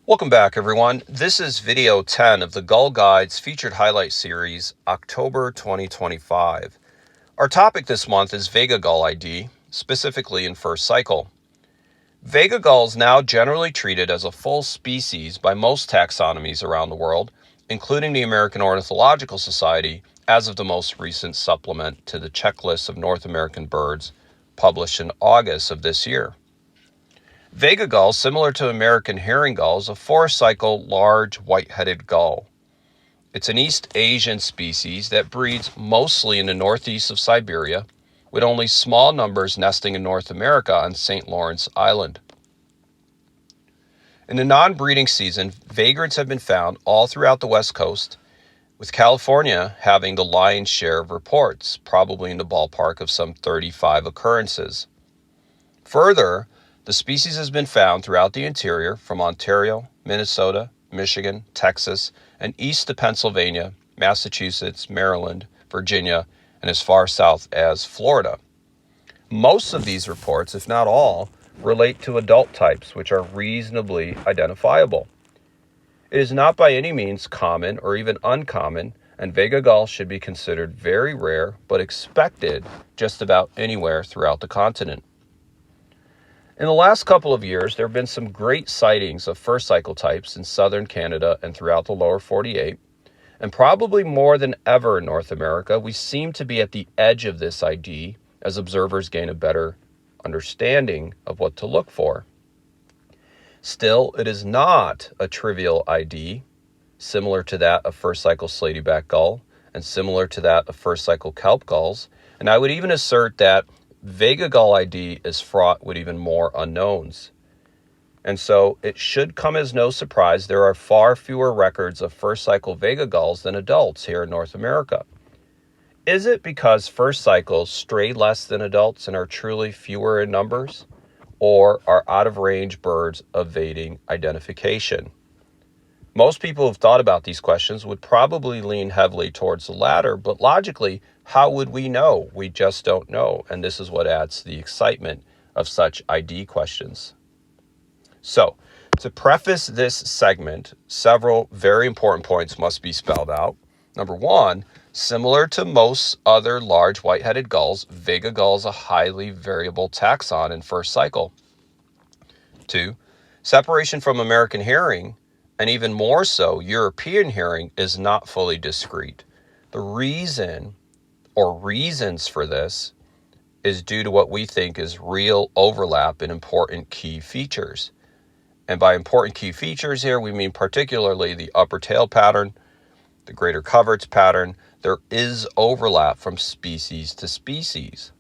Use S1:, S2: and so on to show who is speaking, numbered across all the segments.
S1: Welcome back, everyone. This is video 10 of the Gull Guides featured highlight series, October 2025. Our topic this month is Vega Gull ID, specifically in first cycle. Vega Gull is now generally treated as a full species by most taxonomies around the world, including the American Ornithological Society, as of the most recent supplement to the checklist of North American birds published in August of this year. Vega Gull, similar to American Herring Gull, is a four-cycle large white-headed gull. It's an East Asian species that breeds mostly in the northeast of Siberia, with only small numbers nesting in North America on St. Lawrence Island. In the non-breeding season, vagrants have been found all throughout the West Coast, with California having the lion's share of reports, probably in the ballpark of some 35 occurrences. Further, the species has been found throughout the interior from Ontario, Minnesota, Michigan, Texas, and east to Pennsylvania, Massachusetts, Maryland, Virginia, and as far south as Florida. Most of these reports, if not all, relate to adult types, which are reasonably identifiable. It is not by any means common or even uncommon, and Vega Gull should be considered very rare, but expected just about anywhere throughout the continent. In the last couple of years, there have been some great sightings of first cycle types in southern Canada and throughout the lower 48, and probably more than ever in North America, we seem to be at the edge of this ID as observers gain a better understanding of what to look for. Still, it is not a trivial ID, similar to that of first cycle slatyback gull and similar to that of first cycle kelp gulls, and I would even assert that Vega Gull ID is fraught with even more unknowns. And so it should come as no surprise there are far fewer records of first cycle Vega Gulls than adults here in North America. Is it because first cycles stray less than adults and are truly fewer in numbers, or are out of range birds evading identification? Most people who've thought about these questions would probably lean heavily towards the latter, but logically, how would we know? We just don't know, and this is what adds to the excitement of such ID questions. So, to preface this segment, several very important points must be spelled out. Number one, similar to most other large white-headed gulls, Vega Gull is a highly variable taxon in first cycle. Two, separation from American herring, and even more so, European herring, is not fully discrete. The reason or reasons for this is due to what we think is real overlap in important key features. And by important key features here, we mean particularly the upper tail pattern, the greater coverts pattern. There is overlap from species to species.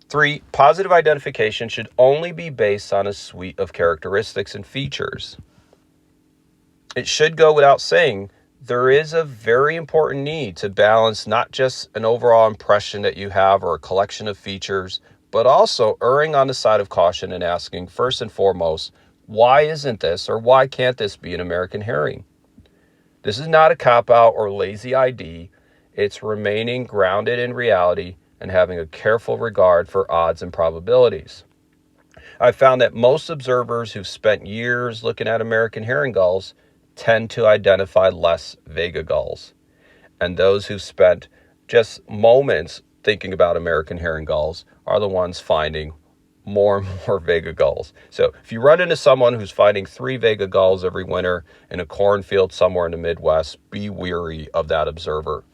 S1: 3, positive identification should only be based on a suite of characteristics and features. It should go without saying, there is a very important need to balance not just an overall impression that you have or a collection of features, but also erring on the side of caution and asking first and foremost, why isn't this or why can't this be an American herring? This is not a cop-out or lazy ID. It's remaining grounded in reality and having a careful regard for odds and probabilities. I've found that most observers who've spent years looking at American herring gulls tend to identify less Vega gulls. And those who've spent just moments thinking about American herring gulls are the ones finding more and more Vega gulls. So if you run into someone who's finding 3 Vega gulls every winter in a cornfield somewhere in the Midwest, be wary of that observer.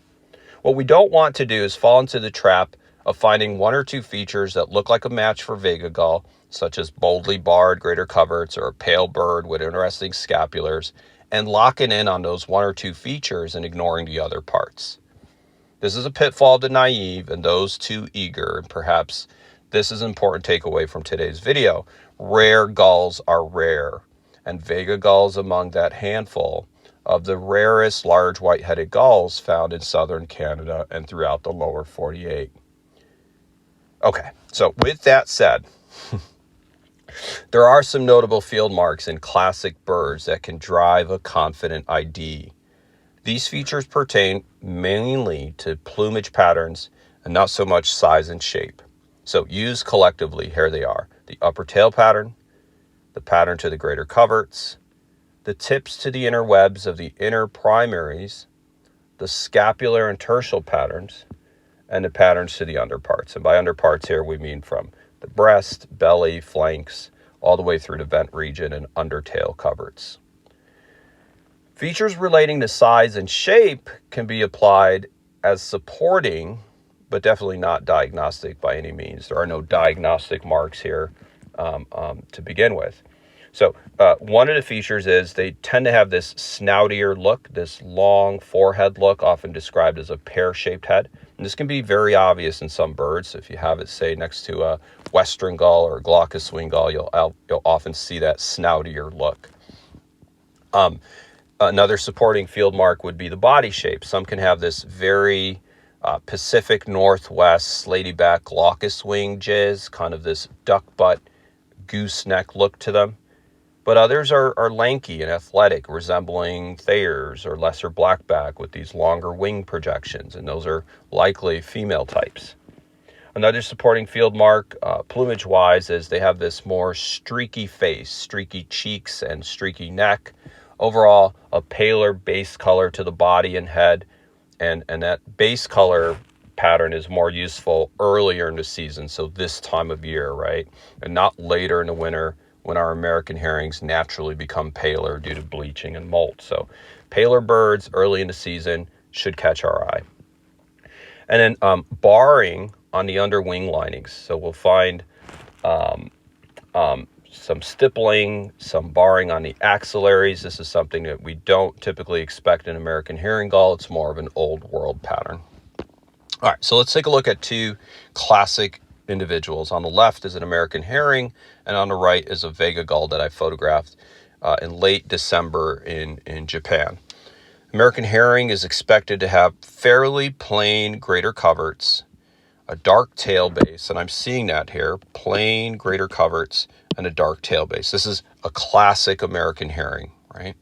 S1: What we don't want to do is fall into the trap of finding 1 or 2 features that look like a match for Vega Gull, such as boldly barred greater coverts or a pale bird with interesting scapulars, and locking in on those 1 or 2 features and ignoring the other parts. This is a pitfall to naive and those too eager, and perhaps this is an important takeaway from today's video. Rare gulls are rare, and Vega Gull is among that handful of the rarest large white-headed gulls found in southern Canada and throughout the lower 48. Okay, so with that said, there are some notable field marks in classic birds that can drive a confident ID. These features pertain mainly to plumage patterns and not so much size and shape. So used collectively, here they are: the upper tail pattern, the pattern to the greater coverts, the tips to the inner webs of the inner primaries, the scapular and tertial patterns, and the patterns to the underparts. And by underparts here, we mean from the breast, belly, flanks, all the way through the vent region and undertail coverts. Features relating to size and shape can be applied as supporting, but definitely not diagnostic by any means. There are no diagnostic marks here to begin with. So one of the features is they tend to have this snoutier look, this long forehead look, often described as a pear-shaped head. And this can be very obvious in some birds. If you have it, say, next to a western gull or a glaucous wing gull, you'll often see that snoutier look. Another supporting field mark would be the body shape. Some can have this very Pacific Northwest slaty-back glaucous wing jizz, kind of this duck butt, gooseneck look to them. But others are lanky and athletic, resembling Thayers or lesser blackback with these longer wing projections, and those are likely female types. Another supporting field mark, plumage-wise, is they have this more streaky face, streaky cheeks, and streaky neck. Overall, a paler base color to the body and head, and that base color pattern is more useful earlier in the season, so this time of year, right? And not later in the winter, when our American herrings naturally become paler due to bleaching and molt. So paler birds early in the season should catch our eye. And then barring on the underwing linings. So we'll find some stippling, some barring on the axillaries. This is something that we don't typically expect in American herring gull. It's more of an old world pattern. All right, so let's take a look at two classic individuals. On the left is an American herring, and on the right is a Vega Gull that I photographed in late December in Japan. American herring is expected to have fairly plain greater coverts, a dark tail base, and I'm seeing that here, plain greater coverts and a dark tail base. This is a classic American herring, right?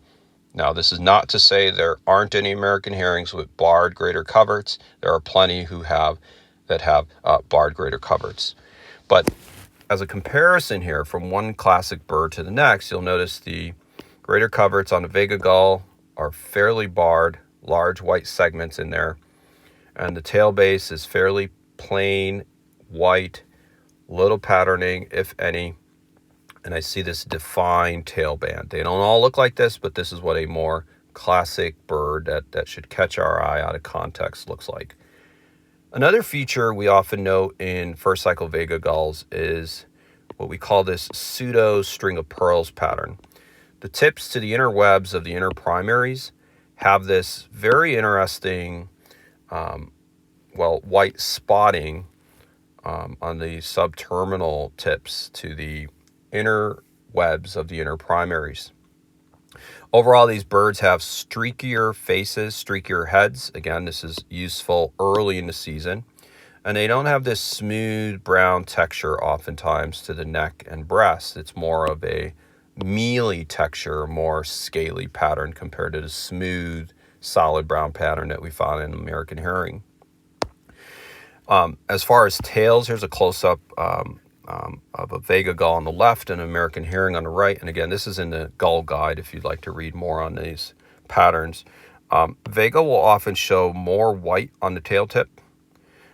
S1: Now, this is not to say there aren't any American herrings with barred greater coverts. There are plenty that have barred greater coverts. But as a comparison here from one classic bird to the next, you'll notice the greater coverts on the Vega Gull are fairly barred, large white segments in there. And the tail base is fairly plain, white, little patterning, if any. And I see this defined tail band. They don't all look like this, but this is what a more classic bird that should catch our eye out of context looks like. Another feature we often note in first cycle Vega gulls is what we call this pseudo string of pearls pattern. The tips to the inner webs of the inner primaries have this very interesting, white spotting on the subterminal tips to the inner webs of the inner primaries. Overall, these birds have streakier faces, streakier heads. Again, this is useful early in the season. And they don't have this smooth brown texture oftentimes to the neck and breast. It's more of a mealy texture, more scaly pattern compared to the smooth, solid brown pattern that we found in American herring. As far as tails, here's a close-up of a Vega Gull on the left and an American herring on the right. And again, this is in the Gull Guide if you'd like to read more on these patterns. Vega will often show more white on the tail tip.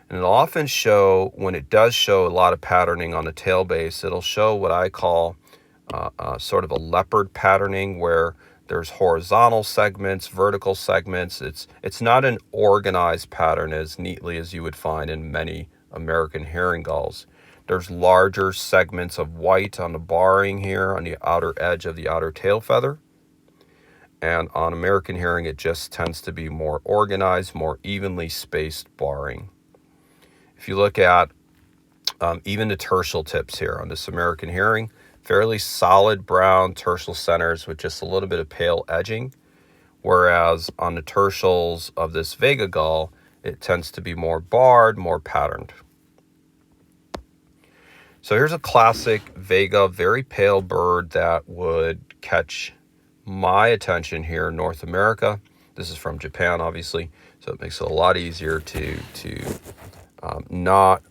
S1: And it'll often show, when it does show a lot of patterning on the tail base, it'll show what I call sort of a leopard patterning, where there's horizontal segments, vertical segments. It's not an organized pattern as neatly as you would find in many American herring gulls. There's larger segments of white on the barring here on the outer edge of the outer tail feather. And on American herring, it just tends to be more organized, more evenly spaced barring. If you look at even the tertial tips here on this American herring, fairly solid brown tertial centers with just a little bit of pale edging. Whereas on the tertials of this Vega Gull, it tends to be more barred, more patterned. So here's a classic Vega, very pale bird that would catch my attention here in North America. This is from Japan, obviously, so it makes it a lot easier to not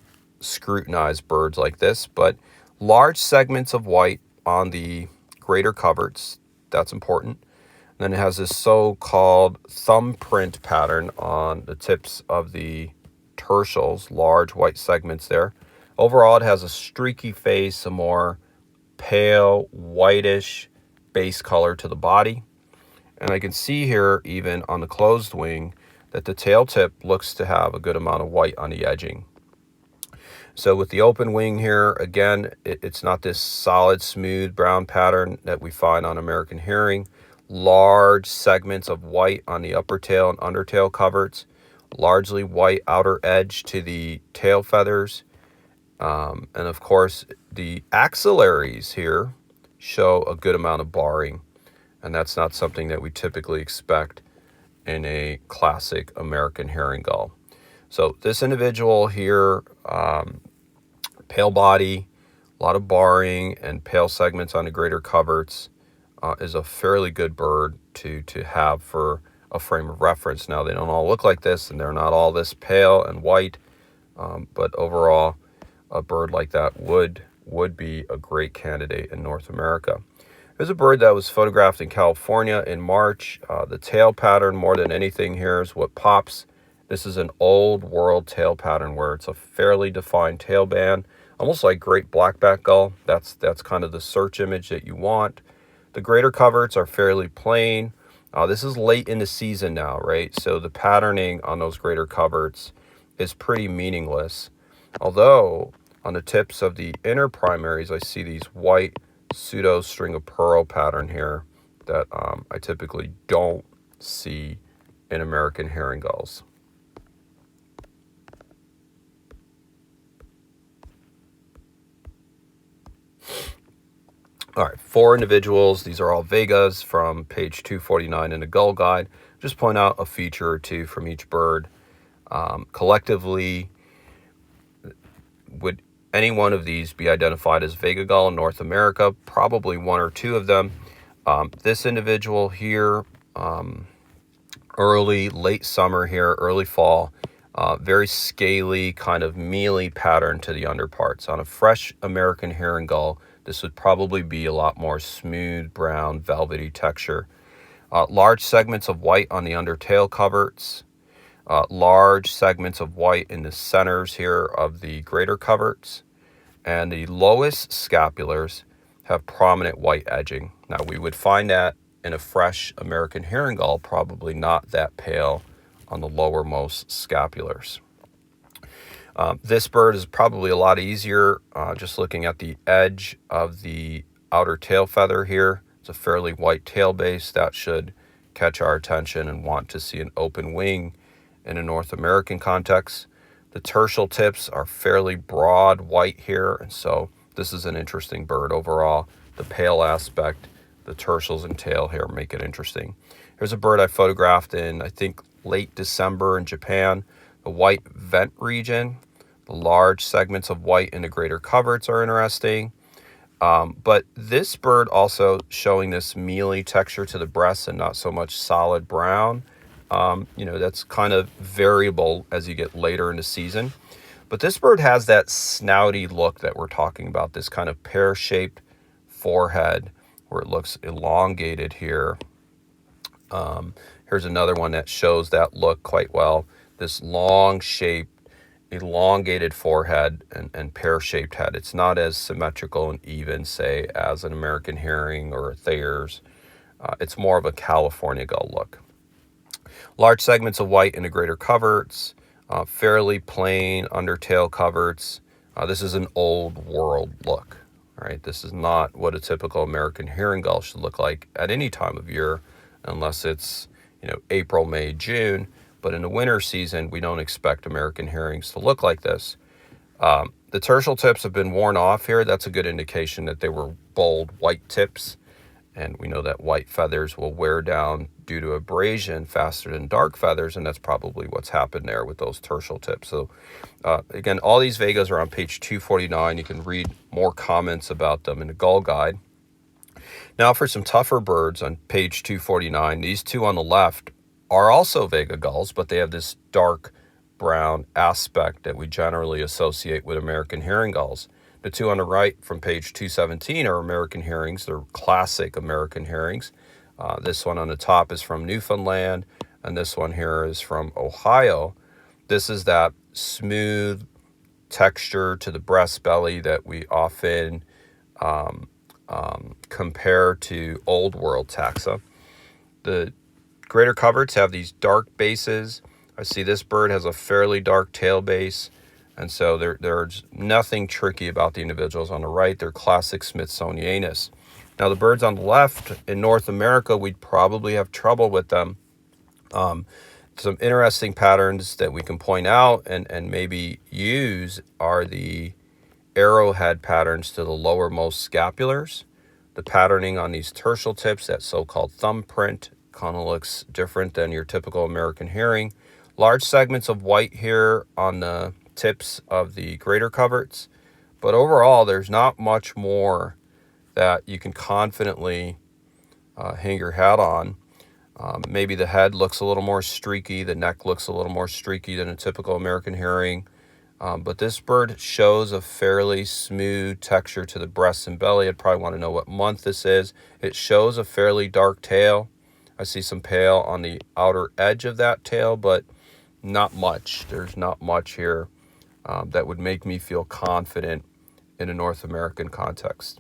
S1: scrutinize birds like this. But large segments of white on the greater coverts. That's important. And then it has this so-called thumbprint pattern on the tips of the tertials, large white segments there. Overall, it has a streaky face, a more pale, whitish base color to the body. And I can see here, even on the closed wing, that the tail tip looks to have a good amount of white on the edging. So with the open wing here, again, it's not this solid, smooth brown pattern that we find on American Herring. Large segments of white on the upper tail and undertail coverts, largely white outer edge to the tail feathers. And of course, the axillaries here show a good amount of barring. And that's not something that we typically expect in a classic American Herring Gull. So this individual here, pale body, a lot of barring and pale segments on the greater coverts, is a fairly good bird to have for a frame of reference. Now, they don't all look like this, and they're not all this pale and white, but overall, a bird like that would be a great candidate in North America. There's a bird that was photographed in California in March. The tail pattern, more than anything here, is what pops. This is an old world tail pattern where it's a fairly defined tail band, almost like great blackback gull. That's kind of the search image that you want. The greater coverts are fairly plain. This is late in the season now, right? So the patterning on those greater coverts is pretty meaningless. Although on the tips of the inner primaries, I see these white pseudo string of pearl pattern here that I typically don't see in American Herring Gulls. All right, 4 individuals. These are all Vegas from page 249 in the Gull Guide. Just point out a feature or two from each bird. Collectively, would any one of these be identified as Vega Gull in North America? Probably 1 or 2 of them. This individual here, late summer here, early fall, very scaly, kind of mealy pattern to the underparts. On a fresh American Herring Gull, this would probably be a lot more smooth, brown, velvety texture. Large segments of white on the undertail coverts. Large segments of white in the centers here of the greater coverts. And the lowest scapulars have prominent white edging. Now, we would find that in a fresh American Herring Gull, probably not that pale on the lowermost scapulars. This bird is probably a lot easier just looking at the edge of the outer tail feather here. It's a fairly white tail base. That should catch our attention and want to see an open wing in a North American context. The tertial tips are fairly broad white here, and so this is an interesting bird overall. The pale aspect, the tertials and tail here make it interesting. Here's a bird I photographed in, I think, late December in Japan. The white vent region, the large segments of white in the greater coverts are interesting. But this bird also showing this mealy texture to the breast and not so much solid brown. That's kind of variable as you get later in the season. But this bird has that snouty look that we're talking about, this kind of pear-shaped forehead where it looks elongated here. Here's another one that shows that look quite well. This long-shaped, elongated forehead and pear-shaped head. It's not as symmetrical and even, say, as an American Herring or a Thayer's. It's more of a California Gull look. Large segments of white in the greater coverts, fairly plain undertail coverts. This is an old world look, right? This is not what a typical American Herring Gull should look like at any time of year, unless it's, April, May, June. But in the winter season, we don't expect American herrings to look like this. The tertial tips have been worn off here. That's a good indication that they were bold white tips. And we know that white feathers will wear down due to abrasion faster than dark feathers, and that's probably what's happened there with those tertial tips. So again, all these Vegas are on page 249. You can read more comments about them in the Gull Guide. Now for some tougher birds on page 249. These two on the left are also Vega Gulls, but they have this dark brown aspect that we generally associate with American Herring Gulls. The two on the right from page 217 are American herrings. They're classic American herrings. This one on the top is from Newfoundland, and this one here is from Ohio. This is that smooth texture to the breast belly that we often compare to old world taxa. The greater coverts have these dark bases. I see this bird has a fairly dark tail base, and so there's nothing tricky about the individuals on the right. They're classic Smithsonianus. Now the birds on the left, in North America, we'd probably have trouble with them. Some interesting patterns that we can point out and maybe use are the arrowhead patterns to the lowermost scapulars. The patterning on these tertial tips, that so-called thumbprint, kind of looks different than your typical American herring. Large segments of white here on the tips of the greater coverts, but overall there's not much more that you can confidently hang your hat on. Maybe the head looks a little more streaky, the neck looks a little more streaky than a typical American herring, but this bird shows a fairly smooth texture to the breast and belly. I'd probably want to know what month this is. It shows a fairly dark tail. I see some pale on the outer edge of that tail, but not much. There's not much here that would make me feel confident in a North American context.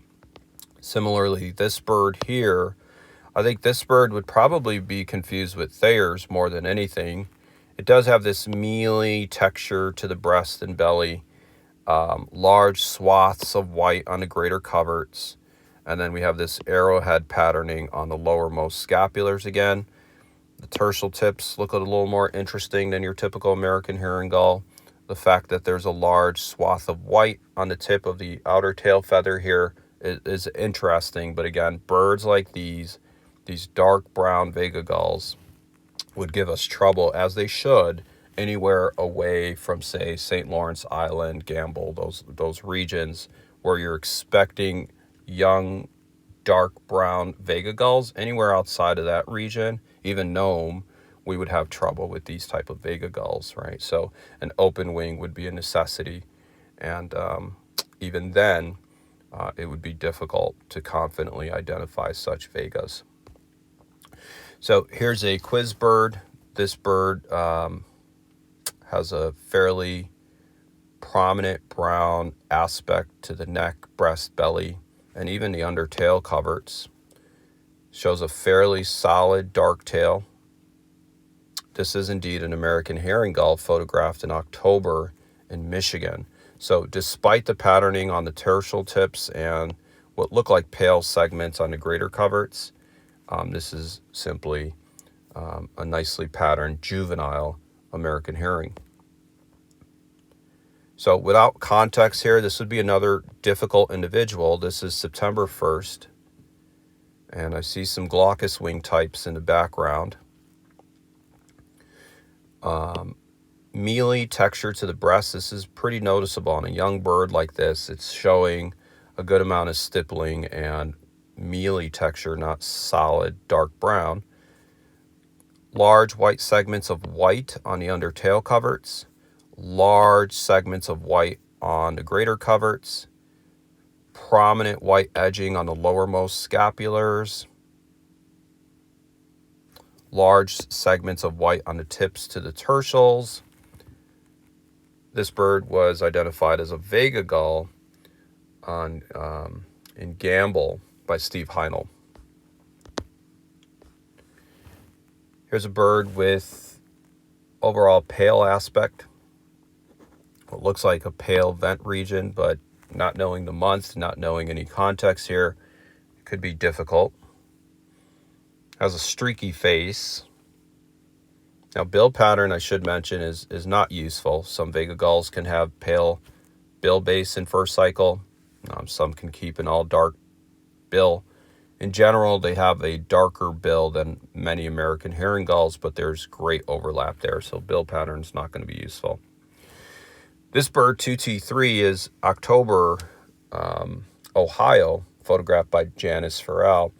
S1: Similarly, this bird here, I think this bird would probably be confused with Thayer's more than anything. It does have this mealy texture to the breast and belly, large swaths of white on the greater coverts, and then we have this arrowhead patterning on the lowermost scapulars again. The tertial tips look a little more interesting than your typical American herring gull. The fact that there's a large swath of white on the tip of the outer tail feather here is interesting, but again, birds like these dark brown Vega gulls would give us trouble, as they should, anywhere away from, say, St. Lawrence Island, Gamble, those regions where you're expecting young, dark brown Vega gulls. Anywhere outside of that region, even Nome, we would have trouble with these type of Vega gulls, right? So an open wing would be a necessity, and even then, it would be difficult to confidently identify such Vegas. So here's a quiz bird. This bird has a fairly prominent brown aspect to the neck, breast, belly, and even the undertail coverts. Shows a fairly solid dark tail. This is indeed an American herring gull photographed in October in Michigan. So despite the patterning on the tertial tips and what look like pale segments on the greater coverts, this is simply a nicely patterned juvenile American herring. So without context here, this would be another difficult individual. This is September 1st, and I see some glaucous wing types in the background. Mealy texture to the breast. This is pretty noticeable on a young bird like this. It's showing a good amount of stippling and mealy texture, not solid dark brown. Large white segments of white on the undertail coverts. Large segments of white on the greater coverts. Prominent white edging on the lowermost scapulars. Large segments of white on the tips to the tertials. This bird was identified as a Vega gull in Gamble by Steve Heinel. Here's a bird with overall pale aspect. What looks like a pale vent region, but not knowing the month, not knowing any context here, it could be difficult. Has a streaky face. Now, bill pattern, I should mention, is not useful. Some Vega gulls can have pale bill base in first cycle. Some can keep an all dark bill. In general, they have a darker bill than many American herring gulls, but there's great overlap there, so bill pattern's not going to be useful. This bird, 2T3, is October, Ohio, photographed by Janice Farrell.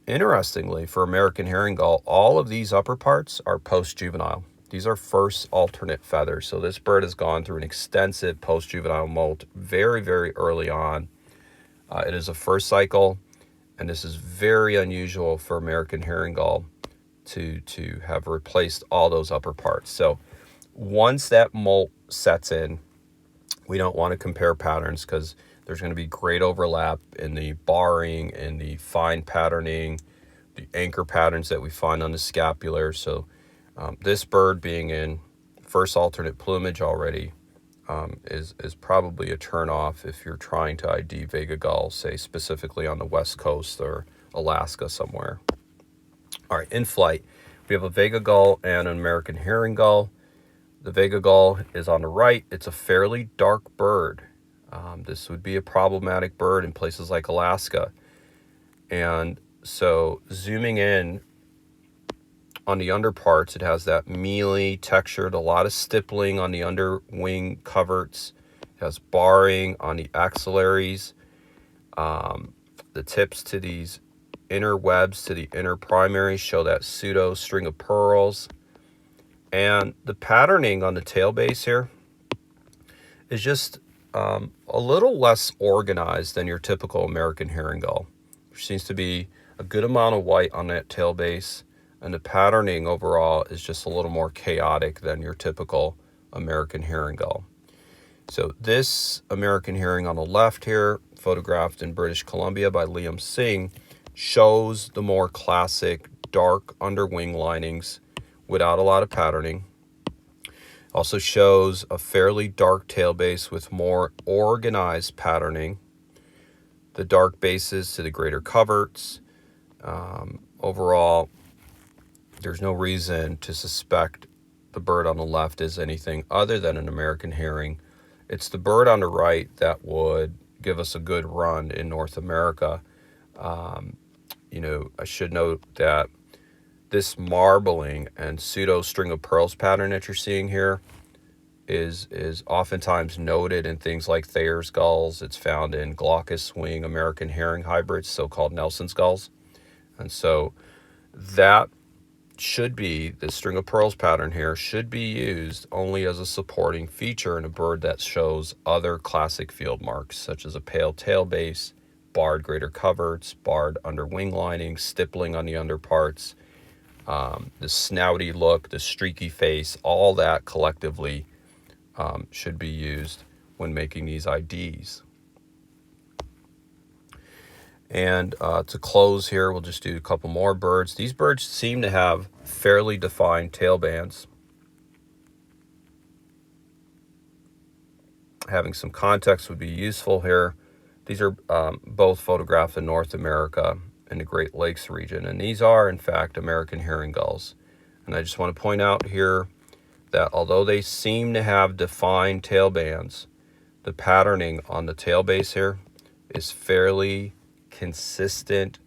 S1: Interestingly, for American herring gull, all of these upper parts are post-juvenile. These are first alternate feathers. So this bird has gone through an extensive post-juvenile molt very, very early on. It is a first cycle, and this is very unusual for American Herring Gull to have replaced all those upper parts. So once that molt sets in, we don't want to compare patterns because there's going to be great overlap in the barring and the fine patterning, the anchor patterns that we find on the scapular. So this bird being in first alternate plumage already is probably a turn off if you're trying to ID Vega Gull, say specifically on the West Coast or Alaska somewhere. All right, in flight, we have a Vega Gull and an American Herring Gull. The Vega Gull is on the right. It's a fairly dark bird. This would be a problematic bird in places like Alaska. And so zooming in on the underparts, it has that mealy textured, a lot of stippling on the under wing coverts. It has barring on the axillaries. The tips to these inner webs to the inner primaries show that pseudo string of pearls. And the patterning on the tail base here is just a little less organized than your typical American Herring Gull. There seems to be a good amount of white on that tail base, and the patterning overall is just a little more chaotic than your typical American Herring Gull. So this American Herring on the left here, photographed in British Columbia by Liam Singh, shows the more classic dark underwing linings without a lot of patterning. Also shows a fairly dark tail base with more organized patterning. The dark bases to the greater coverts. Overall, there's no reason to suspect the bird on the left is anything other than an American herring. It's the bird on the right that would give us a good run in North America. I should note that this marbling and pseudo string of pearls pattern that you're seeing here is oftentimes noted in things like Thayer's gulls. It's found in glaucous wing American herring hybrids, so-called Nelson's gulls. And so that should be, the string of pearls pattern here should be used only as a supporting feature in a bird that shows other classic field marks, such as a pale tail base, barred greater coverts, barred under wing lining, stippling on the underparts, the snouty look, the streaky face, all that collectively should be used when making these IDs. And to close here, we'll just do a couple more birds. These birds seem to have fairly defined tail bands. Having some context would be useful here. These are both photographed in North America in the Great Lakes region, and these are, in fact, American Herring Gulls. And I just want to point out here that although they seem to have defined tail bands, the patterning on the tail base here is fairly consistent,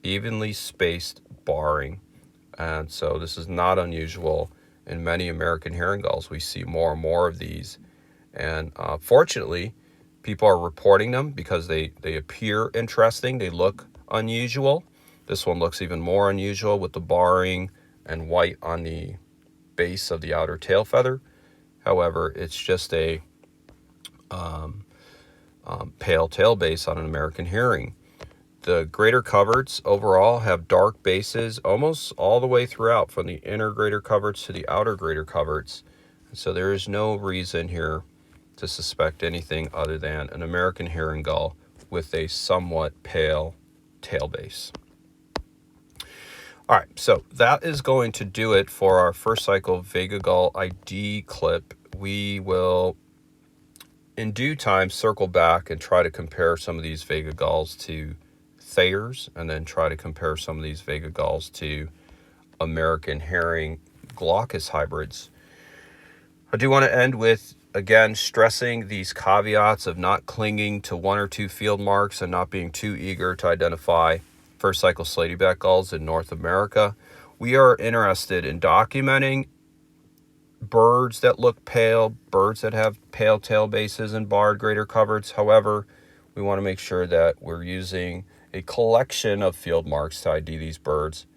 S1: evenly spaced barring. And so this is not unusual in many American Herring Gulls. We see more and more of these. And fortunately, people are reporting them because they appear interesting. They look unusual. This one looks even more unusual with the barring and white on the base of the outer tail feather. However, it's just a pale tail base on an American herring. The greater coverts overall have dark bases almost all the way throughout, from the inner greater coverts to the outer greater coverts. So there is no reason here to suspect anything other than an American Herring Gull with a somewhat pale tail base. All right, so that is going to do it for our first cycle Vega Gull ID clip. We will, in due time, circle back and try to compare some of these Vega Gulls to Thayer's, and then try to compare some of these Vega Gulls to American Herring glaucous hybrids. I do want to end with, again, stressing these caveats of not clinging to one or two field marks and not being too eager to identify first cycle slatyback gulls in North America. We are interested in documenting birds that look pale, birds that have pale tail bases and barred greater coverts. However, we want to make sure that we're using a collection of field marks to ID these birds.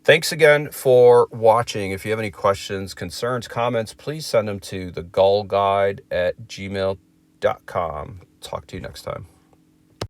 S1: Thanks again for watching. If you have any questions, concerns, comments, please send them to thegullguide@gmail.com. Talk to you next time.